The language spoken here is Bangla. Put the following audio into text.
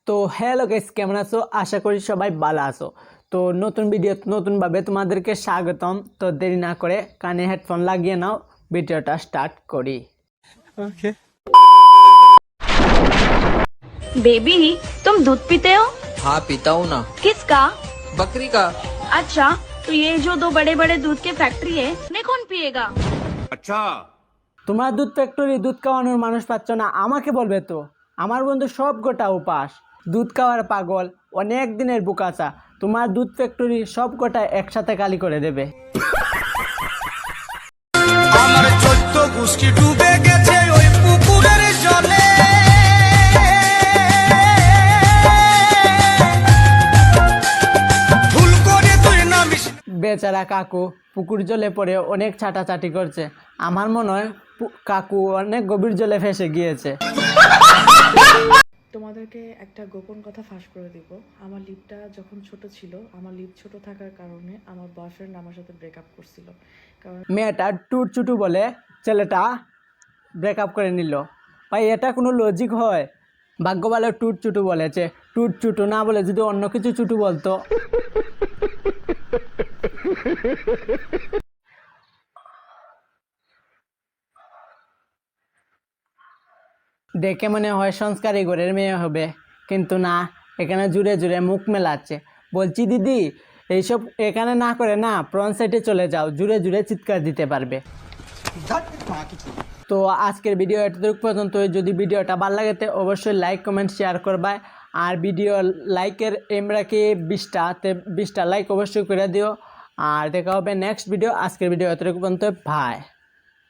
তো হ্যালো গাইস, কেমন আছো? আশা করি সবাই ভালো আছো। তো নতুন ভিডিও নতুনভাবে তোমাদেরকে স্বাগতম। তো দেরি না করে কানে হেডফোন লাগিয়ে নাও, ভিডিওটা স্টার্ট করি। ओके। बेबी, तुम दूध पीते हो? हाँ पीता हूँ ना। किसका? बकरी का। अच्छा, तो ये जो दो बड़े बड़े दूध के फैक्ट्री है, उन्हें कौन पिएगा? তোমার দুধ ফ্যাক্টরি দুধ খাওয়ানোর মানুষ পাচ্ছ না, আমাকে বলবে তো? আমার বন্ধু সব গোটা উপাস, দুধ খাওয়ার পাগল, অনেক দিনের বুকাচা। তোমার দুধ ফ্যাক্টরি সব গোটা একসাথে খালি করে দেবে। আমার 14 গুষ্টি ডুবে গেছে ওই পুকুরের জলে। ভুল করে তুই নামিস। বেচারা কাকু পুকুর জলে পড়ে অনেক ছাটাছাটি করছে। আমার মনে হয় কাকু অনেক গভীর জলে ফেসে গিয়েছে। তোমাদেরকে একটা গোপন কথা ফাঁস করে দিব। আমার লিপটা যখন ছোট ছিল, আমার লিপ ছোট থাকার কারণে আমার বয়ফ্রেন্ড আমার সাথে ব্রেকআপ করছিল। কারণ মেয়েটা টুট চুটু বলে ছেলেটা ব্রেকআপ করে নিল। ভাই, এটা কোনো লজিক হয়? ভাগ্য ভালো টুট চুটু বলেছে, টুট চুটু না বলে যদি অন্য কিছু চুটু বলতো। দেখে মনে হয় সংস্কারী ঘরের মেয়ে হবে, কিন্তু না, এখানে জুড়ে জুড়ে মুখ মেলাচ্ছে। বলছি দিদি, এইসব এখানে না করে না ফ্রন্ট সাইডে চলে যাও, জুড়ে জুড়ে চিৎকার দিতে পারবে। তো আজকের ভিডিও এতটুকু পর্যন্ত। যদি ভিডিওটা ভালো লাগে তো অবশ্যই লাইক কমেন্ট শেয়ার করবা। আর ভিডিও লাইকের এম রাখি 20টা লাইক অবশ্যই করে দিও। আর দেখা হবে নেক্সট ভিডিও। আজকের ভিডিও এতটুকু পর্যন্ত, ভাই।